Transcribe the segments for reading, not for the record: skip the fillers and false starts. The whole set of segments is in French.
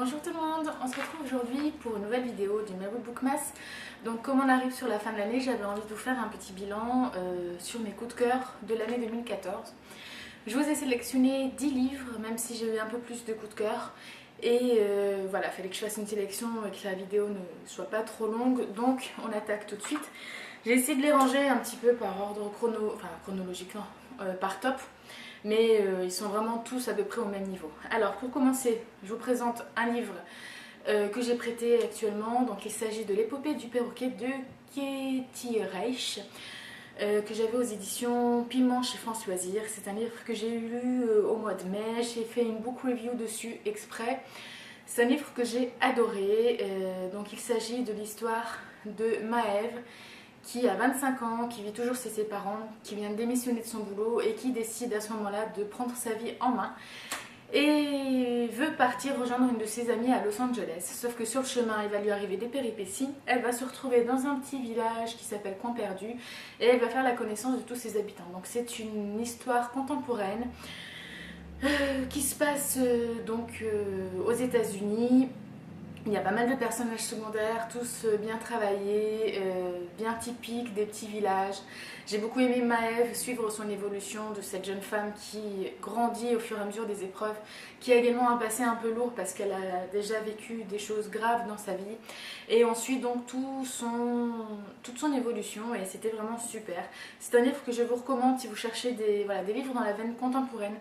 Bonjour tout le monde, on se retrouve aujourd'hui pour une nouvelle vidéo du Meru Bookmas. Donc comme on arrive sur la fin de l'année, j'avais envie de vous faire un petit bilan sur mes coups de cœur de l'année 2014. Je vous ai sélectionné 10 livres, même si j'ai eu un peu plus de coups de cœur. Et voilà, il fallait que je fasse une sélection et que la vidéo ne soit pas trop longue, donc on attaque tout de suite. J'ai essayé de les ranger un petit peu par ordre chronologique, non, par top. Mais ils sont vraiment tous à peu près au même niveau. Alors pour commencer, je vous présente un livre que j'ai prêté actuellement. Donc il s'agit de l'épopée du perroquet de Katie Reich, que j'avais aux éditions Piment chez France Loisirs. C'est un livre que j'ai lu au mois de mai. J'ai fait une book review dessus exprès. C'est un livre que j'ai adoré. Donc il s'agit de l'histoire de Maëve, qui a 25 ans, qui vit toujours chez ses parents, qui vient de démissionner de son boulot et qui décide à ce moment-là de prendre sa vie en main et veut partir rejoindre une de ses amies à Los Angeles. Sauf que sur le chemin, il va lui arriver des péripéties. Elle va se retrouver dans un petit village qui s'appelle Coin Perdu et elle va faire la connaissance de tous ses habitants. Donc c'est une histoire contemporaine qui se passe aux États-Unis. Il y a pas mal de personnages secondaires, tous bien travaillés, bien typiques des petits villages. J'ai beaucoup aimé Maëve, suivre son évolution de cette jeune femme qui grandit au fur et à mesure des épreuves, qui a également un passé un peu lourd parce qu'elle a déjà vécu des choses graves dans sa vie. Et on suit donc toute son évolution et c'était vraiment super. C'est un livre que je vous recommande si vous cherchez des livres dans la veine contemporaine,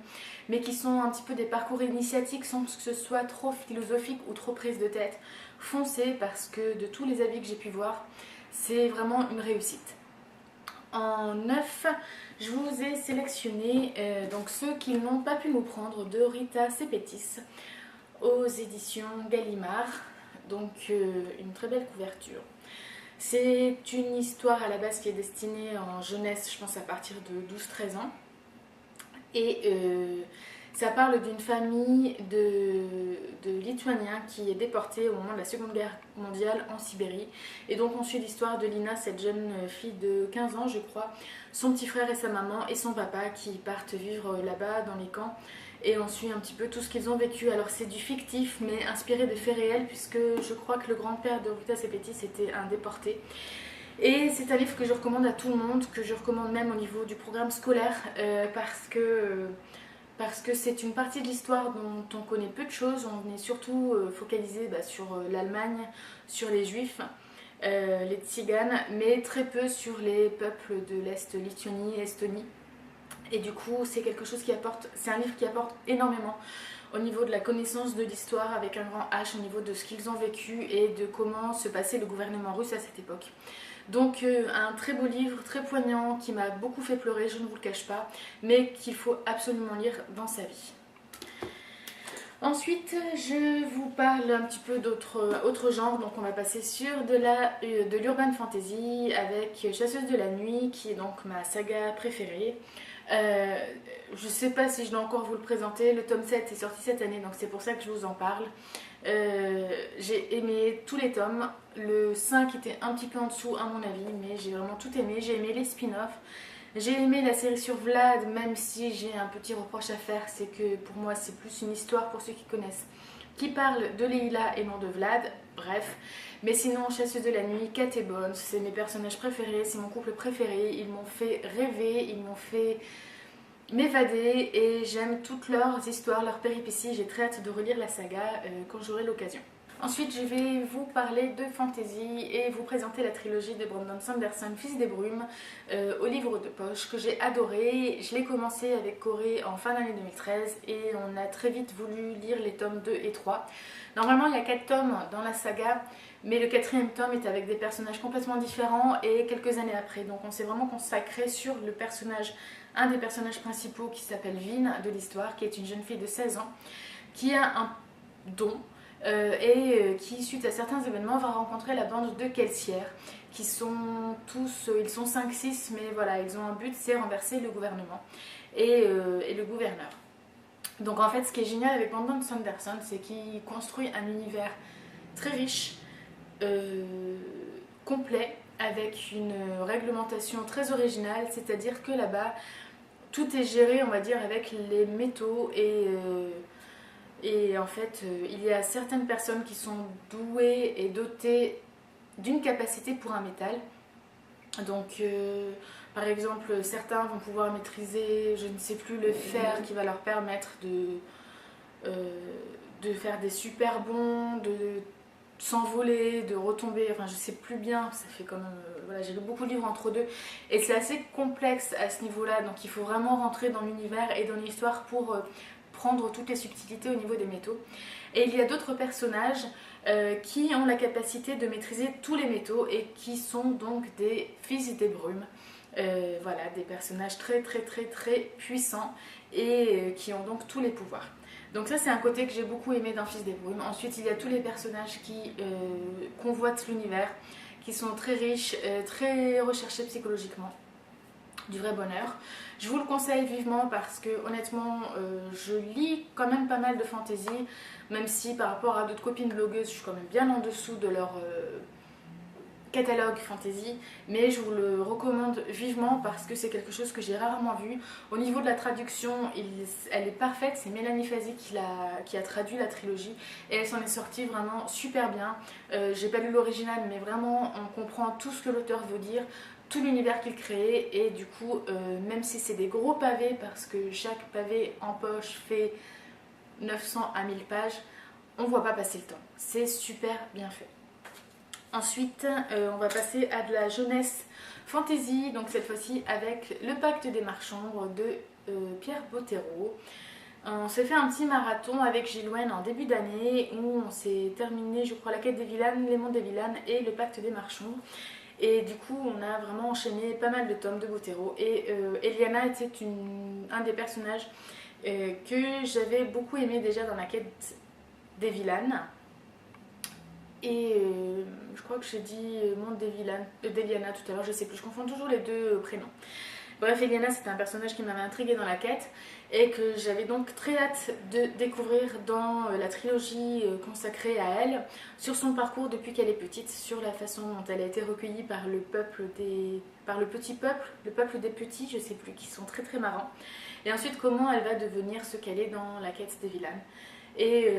mais qui sont un petit peu des parcours initiatiques sans que ce soit trop philosophique ou trop prise de tête. Foncez parce que de tous les avis que j'ai pu voir, c'est vraiment une réussite. En 9, je vous ai sélectionné donc ceux qui n'ont pas pu nous prendre de Rita Sepetys aux éditions Gallimard. Donc une très belle couverture. C'est une histoire à la base qui est destinée en jeunesse, je pense à partir de 12-13 ans. Et ça parle d'une famille de Lituaniens qui est déportée au moment de la Seconde Guerre mondiale en Sibérie. Et donc on suit l'histoire de Lina, cette jeune fille de 15 ans je crois, son petit frère et sa maman et son papa qui partent vivre là-bas dans les camps. Et on suit un petit peu tout ce qu'ils ont vécu. Alors c'est du fictif mais inspiré de faits réels puisque je crois que le grand-père de Rita Sepetys était un déporté. Et c'est un livre que je recommande à tout le monde, que je recommande même au niveau du programme scolaire parce que c'est une partie de l'histoire dont on connaît peu de choses. On est surtout focalisé sur l'Allemagne, sur les Juifs, les Tziganes, mais très peu sur les peuples de l'Est, Lituanie, Estonie. Et du coup, c'est un livre qui apporte énormément au niveau de la connaissance de l'histoire avec un grand H, au niveau de ce qu'ils ont vécu et de comment se passait le gouvernement russe à cette époque. Donc un très beau livre, très poignant, qui m'a beaucoup fait pleurer, je ne vous le cache pas, mais qu'il faut absolument lire dans sa vie. Ensuite, je vous parle un petit peu d'autres genres, donc on va passer sur de l'urban fantasy avec Chasseuse de la nuit, qui est donc ma saga préférée. Je ne sais pas si je dois encore vous le présenter, le tome 7 est sorti cette année, donc c'est pour ça que je vous en parle. J'ai aimé tous les tomes, le 5 était un petit peu en dessous à mon avis, mais j'ai vraiment tout aimé. J'ai aimé les spin-offs, j'ai aimé la série sur Vlad, même si j'ai un petit reproche à faire, c'est que pour moi c'est plus une histoire, pour ceux qui connaissent, qui parle de Leila et non de Vlad, bref. Mais sinon, Chasseuse de la nuit, Kat et Bones, c'est mes personnages préférés, c'est mon couple préféré, ils m'ont fait rêver, ils m'ont fait m'évader et j'aime toutes leurs histoires, leurs péripéties. J'ai très hâte de relire la saga quand j'aurai l'occasion. Ensuite, je vais vous parler de fantasy et vous présenter la trilogie de Brandon Sanderson, Fils des brumes, au livre de poche, que j'ai adoré. Je l'ai commencé avec Corée en fin d'année 2013 et on a très vite voulu lire les tomes 2 et 3. Normalement, il y a 4 tomes dans la saga, mais le 4e tome est avec des personnages complètement différents et quelques années après. Donc on s'est vraiment consacré sur un des personnages principaux qui s'appelle Vin de l'histoire, qui est une jeune fille de 16 ans, qui a un don qui, suite à certains événements, va rencontrer la bande de caissières, qui sont tous, ils sont 5-6, mais voilà, ils ont un but, c'est renverser le gouvernement et le gouverneur. Donc en fait, ce qui est génial avec Brandon Sanderson, c'est qu'il construit un univers très riche, complet, avec une réglementation très originale, c'est-à-dire que là-bas, tout est géré, on va dire, avec les métaux et Et en fait, il y a certaines personnes qui sont douées et dotées d'une capacité pour un métal. Donc, par exemple, certains vont pouvoir maîtriser, je ne sais plus, le fer qui va leur permettre de faire des super bonds, de s'envoler, de retomber, enfin je sais plus bien, ça fait quand même, voilà, j'ai lu beaucoup de livres entre deux et c'est assez complexe à ce niveau-là, donc il faut vraiment rentrer dans l'univers et dans l'histoire pour prendre toutes les subtilités au niveau des métaux. Et il y a d'autres personnages qui ont la capacité de maîtriser tous les métaux et qui sont donc des fils des brumes. Voilà, des personnages très très très très puissants et qui ont donc tous les pouvoirs. Donc ça c'est un côté que j'ai beaucoup aimé dans Fils des Brumes. Ensuite il y a tous les personnages qui convoitent l'univers, qui sont très riches, très recherchés psychologiquement. Du vrai bonheur. Je vous le conseille vivement parce que honnêtement je lis quand même pas mal de fantasy, même si par rapport à d'autres copines blogueuses je suis quand même bien en dessous de leur catalogue fantasy, mais je vous le recommande vivement parce que c'est quelque chose que j'ai rarement vu. Au niveau de la traduction, elle est parfaite, c'est Mélanie Fazi qui a traduit la trilogie et elle s'en est sortie vraiment super bien. J'ai pas lu l'original mais vraiment on comprend tout ce que l'auteur veut dire, tout l'univers qu'il crée et du coup même si c'est des gros pavés parce que chaque pavé en poche fait 900 à 1000 pages, on voit pas passer le temps, c'est super bien fait. Ensuite, on va passer à de la jeunesse fantasy, donc cette fois-ci avec Le Pacte des Marchands de Pierre Bottero. On s'est fait un petit marathon avec Gilwen en début d'année où on s'est terminé, je crois, La Quête des Vilanes, Les Mondes des Vilanes et Le Pacte des Marchands. Et du coup, on a vraiment enchaîné pas mal de tomes de Bottero. Et Eliana était un des personnages que j'avais beaucoup aimé déjà dans La Quête des Vilanes. Et je crois que j'ai dit Monde d'Eliana tout à l'heure, je sais plus, je confonds toujours les deux prénoms. Bref, Eliana c'était un personnage qui m'avait intriguée dans la quête et que j'avais donc très hâte de découvrir dans la trilogie consacrée à elle, sur son parcours depuis qu'elle est petite, sur la façon dont elle a été recueillie par le petit peuple, le peuple des petits, je sais plus, qui sont très très marrants. Et ensuite comment elle va devenir ce qu'elle est dans la quête des Vilanes. Et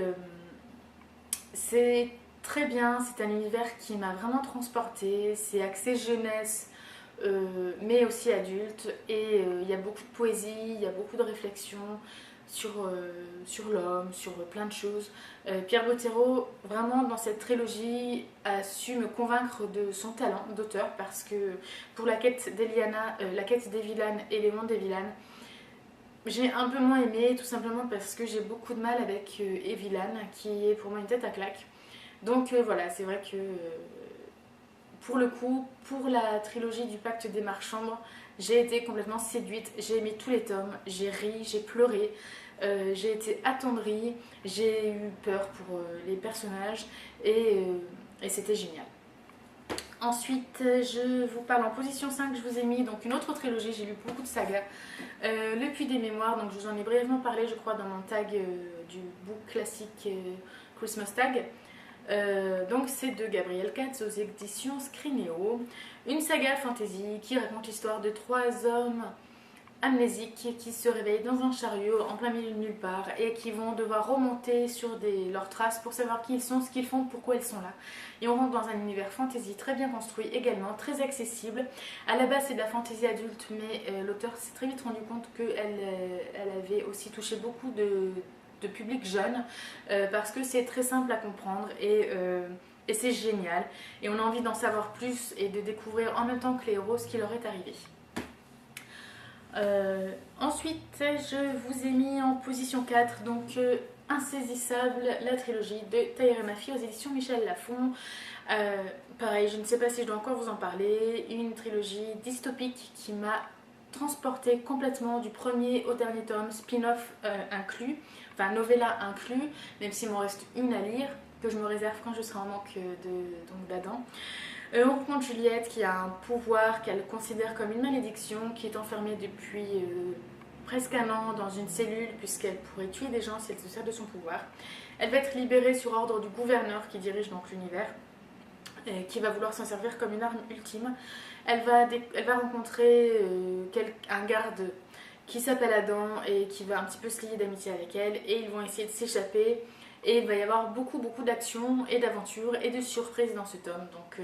c'est très bien, c'est un univers qui m'a vraiment transportée, c'est axé jeunesse, mais aussi adulte, et il y a beaucoup de poésie, il y a beaucoup de réflexion sur l'homme, sur plein de choses. Pierre Bottero, vraiment dans cette trilogie, a su me convaincre de son talent d'auteur, parce que pour la quête d'Eliana, la quête des Vilanes et les mondes des Vilanes, j'ai un peu moins aimé, tout simplement parce que j'ai beaucoup de mal avec Evilan, qui est pour moi une tête à claque. Donc voilà, c'est vrai que pour le coup, pour la trilogie du Pacte des Marchands, j'ai été complètement séduite, j'ai aimé tous les tomes, j'ai ri, j'ai pleuré, j'ai été attendrie, j'ai eu peur pour les personnages et c'était génial. Ensuite, je vous parle en position 5, je vous ai mis donc une autre trilogie, j'ai lu beaucoup de sagas. Le Puits des Mémoires, donc je vous en ai brièvement parlé, je crois, dans mon tag du book classique Christmas Tag. Donc c'est de Gabriel Katz aux éditions Scrinéo, une saga fantasy qui raconte l'histoire de trois hommes amnésiques qui se réveillent dans un chariot en plein milieu de nulle part et qui vont devoir remonter sur leurs traces pour savoir qui ils sont, ce qu'ils font, pourquoi ils sont là. Et on rentre dans un univers fantasy très bien construit également, très accessible. À la base c'est de la fantasy adulte, mais l'auteur s'est très vite rendu compte qu'elle avait aussi touché beaucoup de public jeune parce que c'est très simple à comprendre et c'est génial. Et on a envie d'en savoir plus et de découvrir en même temps que les héros ce qui leur est arrivé. Ensuite, je vous ai mis en position 4, donc Insaisissable, la trilogie de Tahir et Mafi aux éditions Michel Lafon. Pareil, je ne sais pas si je dois encore vous en parler, une trilogie dystopique qui m'a transportée complètement du premier au dernier tome, spin-off inclus, enfin novella inclus, même s'il m'en reste une à lire, que je me réserve quand je serai en manque d'Adam. On rencontre Juliette qui a un pouvoir qu'elle considère comme une malédiction, qui est enfermée depuis presque un an dans une cellule puisqu'elle pourrait tuer des gens si elle se sert de son pouvoir. Elle va être libérée sur ordre du gouverneur qui dirige donc l'univers, qui va vouloir s'en servir comme une arme ultime. Elle va rencontrer un garde qui s'appelle Adam et qui va un petit peu se lier d'amitié avec elle, et ils vont essayer de s'échapper, et il va y avoir beaucoup d'action et d'aventures et de surprises dans ce tome. Donc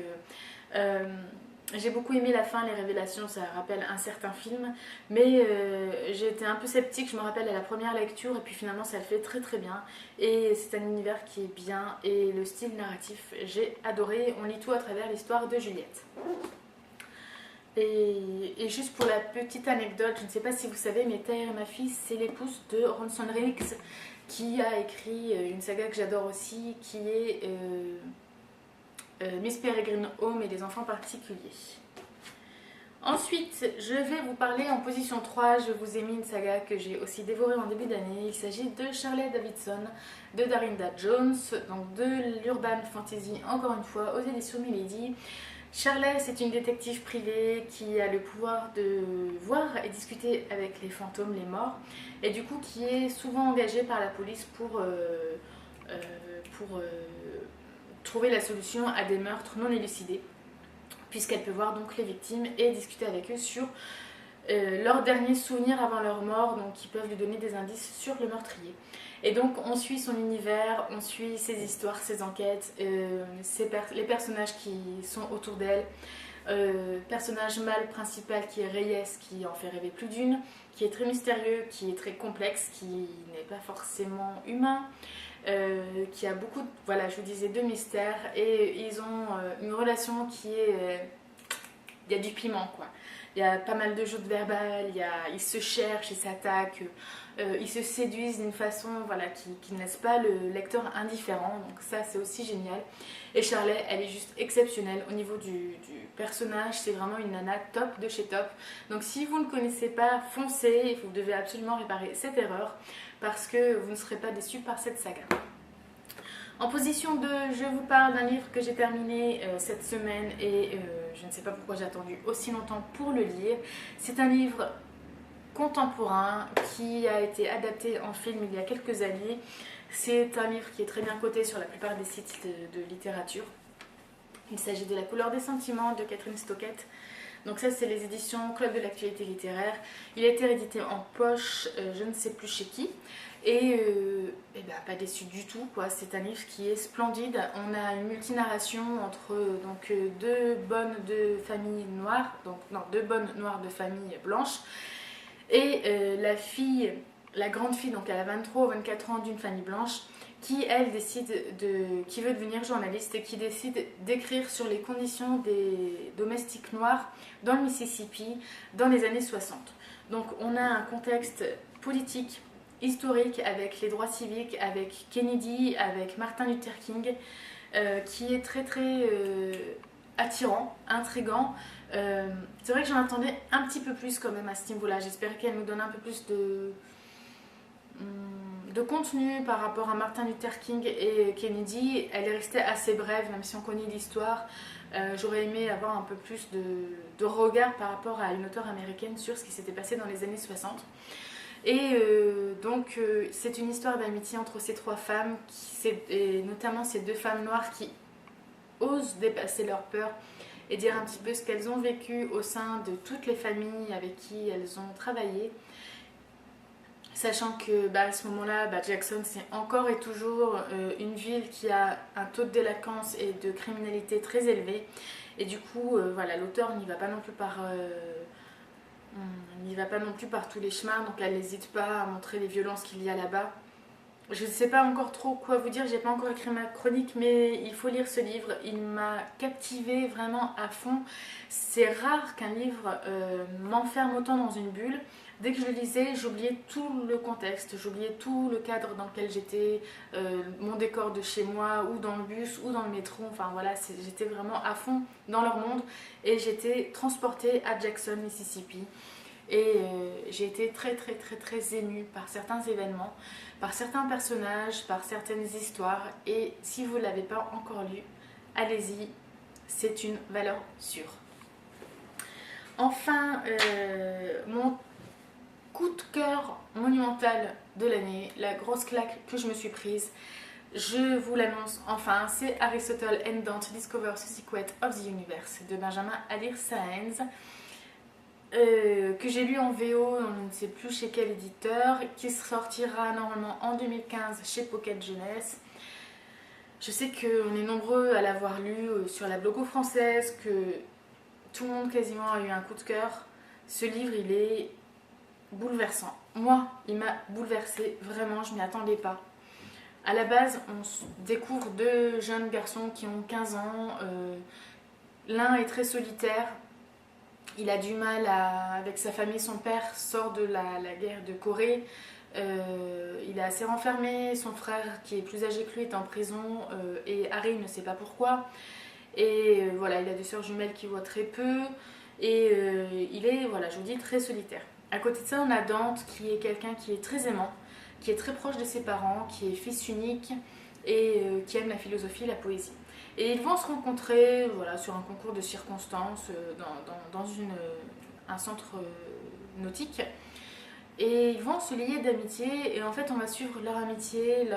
j'ai beaucoup aimé la fin, les révélations, ça rappelle un certain film, mais j'ai été un peu sceptique, je me rappelle à la première lecture, et puis finalement ça le fait très très bien, et c'est un univers qui est bien, et le style narratif, j'ai adoré. On lit tout à travers l'histoire de Juliette. Et juste pour la petite anecdote, je ne sais pas si vous savez, mais Tahir Mafi, c'est l'épouse de Ronson Riggs, qui a écrit une saga que j'adore aussi, qui est Miss Peregrine Home et les enfants particuliers. Ensuite, je vais vous parler en position 3, je vous ai mis une saga que j'ai aussi dévorée en début d'année. Il s'agit de Shirley Davidson, de Darinda Jones, donc de l'urban fantasy, encore une fois, aux éditions Milady. Shirley, c'est une détective privée qui a le pouvoir de voir et discuter avec les fantômes, les morts, et du coup qui est souvent engagée par la police pour trouver la solution à des meurtres non élucidés, puisqu'elle peut voir donc les victimes et discuter avec eux sur leurs derniers souvenirs avant leur mort, donc qui peuvent lui donner des indices sur le meurtrier. Et donc on suit son univers, on suit ses histoires, ses enquêtes, les personnages qui sont autour d'elle. Personnage mâle principal qui est Reyes, qui en fait rêver plus d'une, qui est très mystérieux, qui est très complexe, qui n'est pas forcément humain, qui a beaucoup, voilà, je vous disais, de mystères, et ils ont une relation qui est... il y a du piment, quoi. Il y a pas mal de jeux de verbal, ils se cherchent, ils s'attaquent, ils se séduisent d'une façon, voilà, qui ne laisse pas le lecteur indifférent. Donc ça, c'est aussi génial. Et Shirley, elle est juste exceptionnelle au niveau du personnage. C'est vraiment une nana top de chez top. Donc si vous ne connaissez pas, foncez. Vous devez absolument réparer cette erreur, parce que vous ne serez pas déçus par cette saga. En position 2, je vous parle d'un livre que j'ai terminé cette semaine, et je ne sais pas pourquoi j'ai attendu aussi longtemps pour le lire. C'est un livre contemporain qui a été adapté en film il y a quelques années. C'est un livre qui est très bien coté sur la plupart des sites de littérature. Il s'agit de La couleur des sentiments de Catherine Stockett. Donc ça, c'est les éditions Club de l'actualité littéraire. Il a été réédité en poche, je ne sais plus chez qui. Et ben, pas déçu du tout, quoi. C'est un livre qui est splendide. On a une multinarration entre deux bonnes de famille noire, donc non, deux bonnes noires de famille blanche, et la grande fille, donc elle a 23 ou 24 ans, d'une famille blanche, qui elle qui veut devenir journaliste et qui décide d'écrire sur les conditions des domestiques noirs dans le Mississippi dans les années 60. Donc on a un contexte politique, historique, avec les droits civiques, avec Kennedy, avec Martin Luther King, qui est très très attirant, intriguant. C'est vrai que j'en attendais un petit peu plus quand même à ce niveau-là. J'espérais qu'elle nous donne un peu plus de contenu par rapport à Martin Luther King et Kennedy. Elle est restée assez brève, même si on connaît l'histoire. J'aurais aimé avoir un peu plus de regard par rapport à une auteure américaine sur ce qui s'était passé dans les années 60. Et c'est une histoire d'amitié entre ces trois femmes, et notamment ces deux femmes noires qui osent dépasser leur peur et dire un petit peu ce qu'elles ont vécu au sein de toutes les familles avec qui elles ont travaillé. Sachant que à ce moment-là, Jackson, c'est encore et toujours une ville qui a un taux de délinquance et de criminalité très élevé. Et du coup, voilà, l'auteur n'y va pas non plus par tous les chemins, donc elle n'hésite pas à montrer les violences qu'il y a là-bas. Je ne sais pas encore trop quoi vous dire, j'ai pas encore écrit ma chronique, mais il faut lire ce livre. Il m'a captivée vraiment à fond. C'est rare qu'un livre m'enferme autant dans une bulle. Dès que je le lisais, j'oubliais tout le contexte, j'oubliais tout le cadre dans lequel j'étais, mon décor de chez moi, ou dans le bus, ou dans le métro. Enfin voilà, j'étais vraiment à fond dans leur monde, et j'étais transportée à Jackson, Mississippi. Et j'ai été très très très très émue par certains événements, par certains personnages, par certaines histoires. Et si vous ne l'avez pas encore lu, allez-y, c'est une valeur sûre. Enfin, mon coup de cœur monumental de l'année, la grosse claque que je me suis prise, je vous l'annonce enfin, c'est Aristotle and Dante Discover the Secret of the Universe de Benjamin Aldir Sáenz. que j'ai lu en VO, on ne sait plus chez quel éditeur, qui sortira normalement en 2015 chez Pocket Jeunesse. Je sais qu'on est nombreux à l'avoir lu sur la blogo française, que tout le monde quasiment a eu un coup de cœur. Ce livre, il est bouleversant. Moi, il m'a bouleversée, vraiment, je m'y attendais pas. À la base, on découvre deux jeunes garçons qui ont 15 ans. L'un est très solitaire. Il a du mal avec sa famille. Son père sort de la guerre de Corée. Il est assez renfermé. Son frère, qui est plus âgé que lui, est en prison. Et Harry ne sait pas pourquoi. Et voilà, il a des sœurs jumelles qui voient très peu. Et il est, voilà, je vous dis, très solitaire. À côté de ça, on a Dante, qui est quelqu'un qui est très aimant, qui est très proche de ses parents, qui est fils unique et qui aime la philosophie et la poésie. Et ils vont se rencontrer, voilà, sur un concours de circonstances dans un centre nautique. Et ils vont se lier d'amitié et en fait on va suivre leur amitié,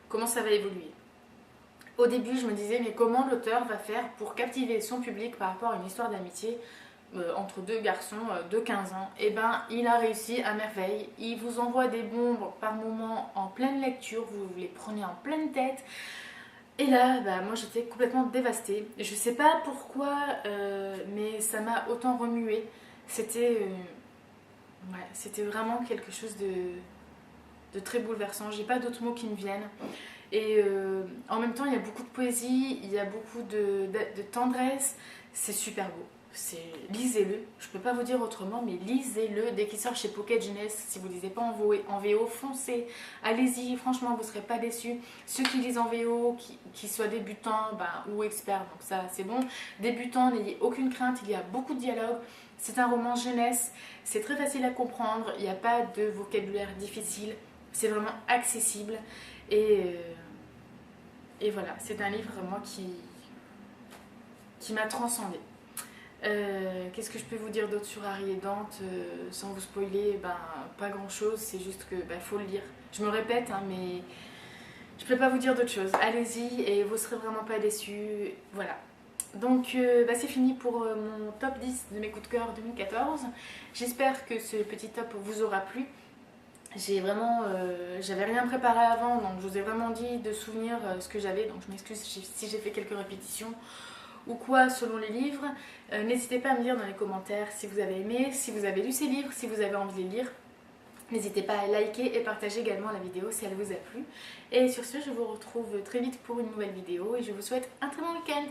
comment ça va évoluer. Au début je me disais mais comment l'auteur va faire pour captiver son public par rapport à une histoire d'amitié entre deux garçons de 15 ans. Et ben il a réussi à merveille. Il vous envoie des bombes par moments en pleine lecture, vous les prenez en pleine tête. Et là, bah, moi j'étais complètement dévastée. Je sais pas pourquoi, mais ça m'a autant remué. C'était vraiment quelque chose de très bouleversant. J'ai pas d'autres mots qui me viennent. Et en même temps, il y a beaucoup de poésie, il y a beaucoup de tendresse. C'est super beau. Lisez-le. Je peux pas vous dire autrement, mais lisez-le dès qu'il sort chez Pocket Jeunesse. Si vous ne lisez pas en VO, foncez. Allez-y, franchement, vous ne serez pas déçus. Ceux qui lisent en VO, qui soient débutants ou experts, donc ça c'est bon. Débutants, n'ayez aucune crainte, il y a beaucoup de dialogues. C'est un roman jeunesse, c'est très facile à comprendre, il n'y a pas de vocabulaire difficile, c'est vraiment accessible. Et voilà, c'est un livre vraiment qui m'a transcendée. Qu'est-ce que je peux vous dire d'autre sur Harry et Dante sans vous spoiler? Pas grand chose, c'est juste que faut le lire. Je me répète, hein, mais je peux pas vous dire d'autre chose. Allez-y et vous serez vraiment pas déçus. Voilà. Donc c'est fini pour mon top 10 de mes coups de cœur 2014. J'espère que ce petit top vous aura plu. J'avais rien préparé avant, donc je vous ai vraiment dit de souvenir ce que j'avais, donc je m'excuse si j'ai fait quelques répétitions ou quoi selon les livres. N'hésitez pas à me dire dans les commentaires si vous avez aimé, si vous avez lu ces livres, si vous avez envie de les lire. N'hésitez pas à liker et partager également la vidéo si elle vous a plu. Et sur ce, je vous retrouve très vite pour une nouvelle vidéo et je vous souhaite un très bon week-end.